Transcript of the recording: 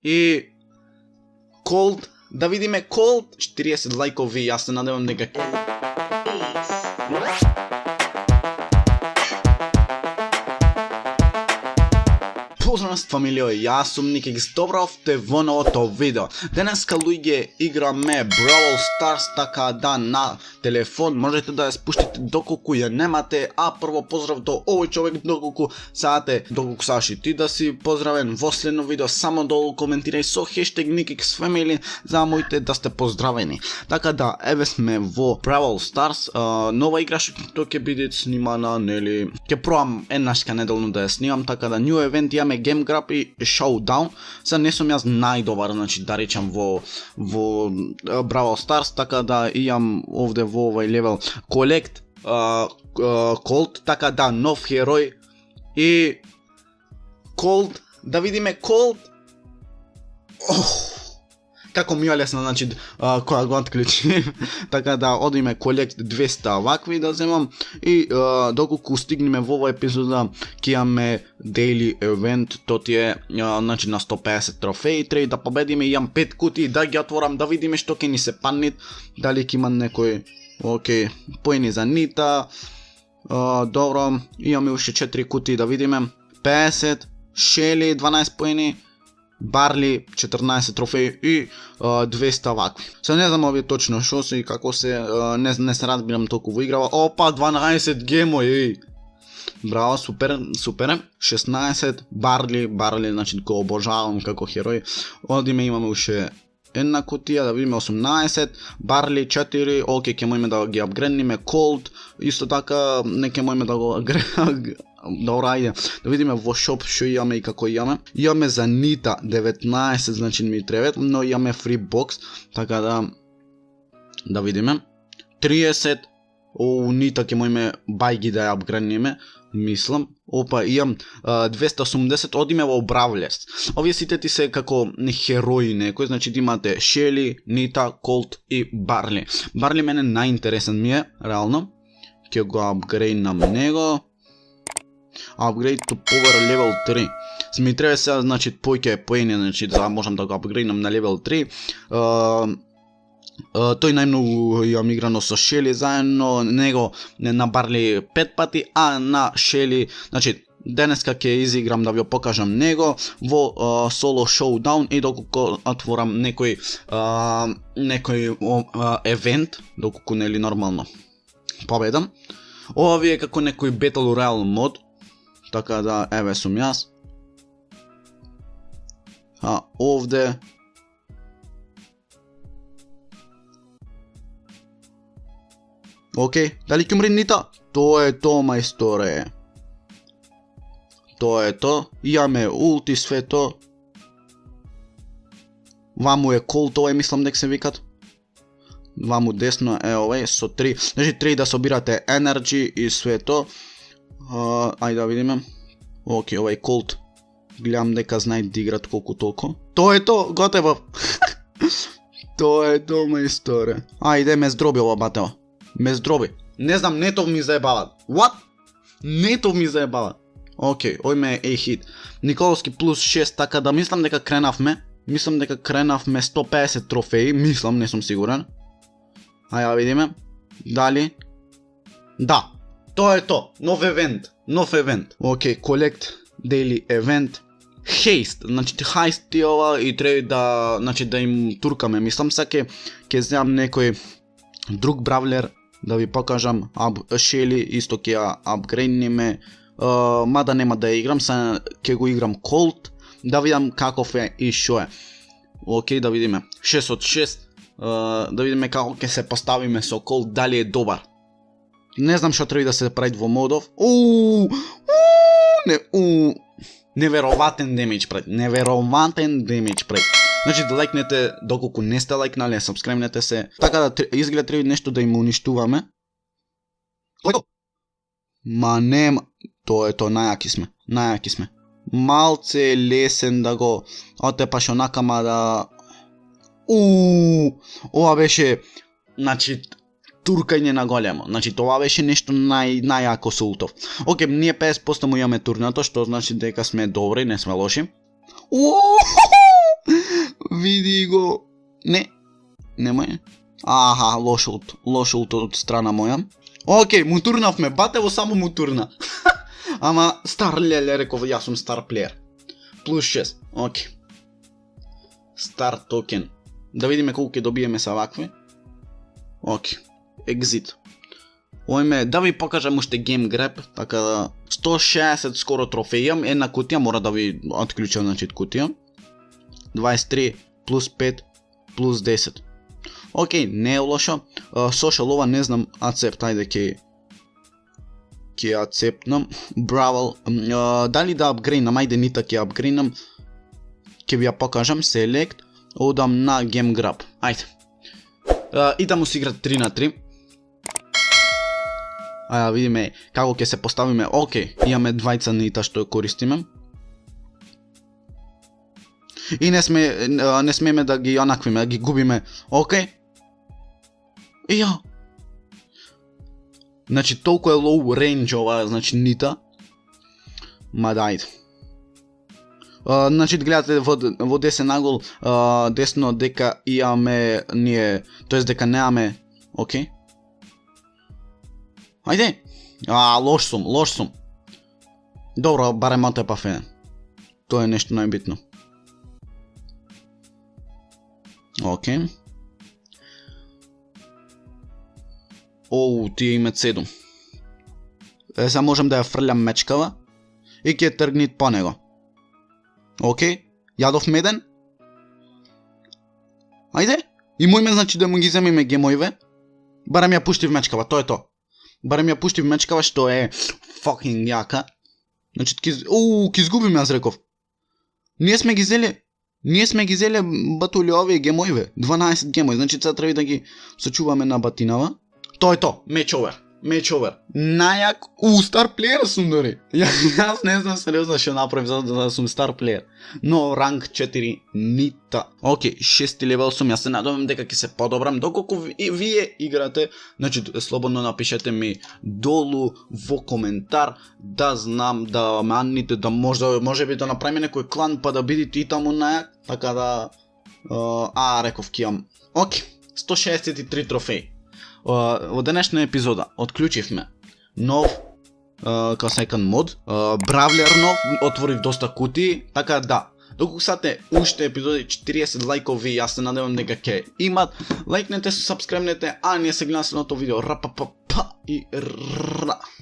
и Cold, да видиме Cold, 40 лайкови, јас се надевам дека Поздрав фамилио, јас сум Никикс, добровте во новото видео. Денеска луѓе играме Brawl Stars, така да на телефон можете да ја спуштите доколку ја немате, а прво поздрав до овој човек доколку саате, доколку саш и ти да си поздравен во следно видео, само долу коментирај со хештег Никикс Family за моите да сте поздравени. Така да, еве сме во Brawl Stars, нова игра што ќе биде снимана, нели, ќе пробам еднашка неделно да ја снимам, така да new event имаме Game Grab и Showdown. Са не сум јас најдобар, значи да речам во Brawl Stars, така да имам овде во овој левел Collect Colt, така да нов херој и Colt, да видиме Colt. Како ми е лесно, значи, која го отклучи. Така да, одиме Collect 200 вакви да земам и доколку стигнеме во оваа епизода, ќе имаме Daily Event, то ти е, значи, на 150 трофеи, треба да победиме, имам 5 кутии, да ги отворам, да видиме што ќе ни се падне, дали ќе има некој, окей, поени за Нита, добро, имаме уште 4 кутии, да видиме, 50, Шели, 12 поени, Барли 14 трофеи и 200 вакви. Се не знам овие точно шо се и како се, не се разбирам толку во играва. Опа, 12 гемои. Браво, супер, супер. 16 Барли, значи го обожавам како херој. Одиме, имаме уште една кутија, да видиме 18, Барли 4, окей, ќе можеме да ги апгрейдниме, Cold, исто така, не ќе можеме да го добра, ајде, да видиме во шоп што имаме и како имаме. Имаме за Нита 19, значи ми требат, но имаме free box, така да видиме. 30, Нита ќе можеме бајги да ја апгрейдниме, мислам. Опа, имам 280, одиме во Бравлерс. Овие сите ти се како херои некој, значи имате Шели, Нита, Колт и Барли. Барли мене најинтересен ми е, реално. Ќе го апгрейднам него. Upgrade to power level 3. Ми треба сега, значи, поќе поени, значи, за можам да го апгрейднам на level 3. Тој најмногу имам играно со Шели заедно, него на Барли 5 пати, а на Шели, значи, денеска ќе изиграм да ви покажам него во соло Showdown и доколку отворам некој евент, доколку нели нормално победам. Ова ви е како некој Battle Royale мод, така да, еве сум јас. Овде окей, дали ќе умре Нита? Тоа е то, мајсторе. Тоа е то. Имаме улти свето. Ваму е Colt, ова мислам дека се викат. Ваму десно е овај со 3. Значи треба да собирате енерджи и свето. Ајде да видиме. Окей, овај Colt. Гледам дека знае да играт колку толку. Тоа е то, готово. Тоа е то, мајсторе. Ајде, ме здроби ова батео. Ме здроби. Не знам, нетов ми заебават. What? Нетов ми заебават. Окей, ој ме е хит. Николовски плюс 6, така да мислам дека кренавме. Мислам дека кренавме 150 трофеи. Мислам, не сум сигурен. Ајде да видиме. Дали? Да. Тоа е то. Нов евент. Окей, Collect Daily Event. Haste, значи хајст и ова и треба да, значи да им туркаме. Мислам ќе земам некој друг бравлер да ви покажам. Шели исто ќе ја апгрейдниме. Мада нема да ја играм, сега ќе го играм Colt, да видам каков е и шо е. Окей, да видиме. 6 од 6. Да видиме како ќе се поставиме со Colt, дали е добар. Не знам што треба да се прави во модов. Невероватен демидж прави. Значи да лайкнете, доколку не сте лайкнали, сабскрайбнете се. Така да изгледа треба нешто да им уништуваме. Ма нема. Тоа е то, најаки сме. Малце е лесен да го отепаш онака, ма да... Ова беше, значи, туркање на големо. Значи тоа беше нешто најако со ултов. Окей, ние 50% му имаме турнато, што значи дека сме добри, не сме лоши. го... Не. Немој. Аха, лошо од страна моја. Океј, мутурнавме, батево само мутурна. Ама стар леле, реков, јас сум стар плеер. Плюс 6, океј. Стар токен. Да видиме колку ќе добиеме са вакви. Океј, екзит. Ојме, да ви покажам уште Game Grab, така да 160 скоро трофеи имам, една кутија, мора да ви отклучам, значи кутија. 23 плюс 5 плюс 10. Океј, не е лошо. Social ова не знам, accept, ајде ќе ацептнам. Бравл, дали да апгрейнам, ајде нита ќе апгрейнам. Ќе ви ја покажам, select, одам на Game Grab. Ајде. И да му си играт 3 на 3. Видиме како ќе се поставиме. Океј, имаме двајца нита што ја користиме. И не смееме да ги онаквиме, да ги губиме. Океј. Ја. Значи толку е low range ова, значи нита. Ма дајде. Значи гледате во десен агол, десно дека имаме ние, тоест дека немаме. Океј. Ајде. Лош сум. Добро, барем отепав еден. Тоа е нешто најбитно. Океј. Тие имат 7. Сега можам да ја фрлям мечкава и ќе тргнит по него. Океј, јадов меден. Ајде, и мојме значи да му ги земиме гемоиве. Барем ја пуштив мечкава, тоа е тоа. Барем ја пуштив мечкава што е fucking јака. Значи ќе изгубиме, аз реков. Ние сме ги зеле батули овие гемоиве, 12 гемои, значи сега треба да ги сочуваме на батинава. Тоа е тоа, match over. Најак, стар плеер сум дори. Јас не знам сериозно што направив за да сум стар плеер. Но ранг 4 нита. Океј, 6 левел сум, јас се надевам дека ќе се подобрам. Доколку вие играте, значи слободно напишете ми долу во коментар да знам, да ме анните, да може би да направиме некој клан па да бидите и таму најак. Така да реков ќе имам. Океј, 163 трофеи. Во денешна епизода отклучивме нов second мод, Бравлер нов, отворив доста кутии, така да. Доколку сате уште епизоди 40 лајкови, јас се надевам дека ќе имат. Лајкнете, сабскрајбнете, а ние се гледаме следното видео. Ра па па па и ра.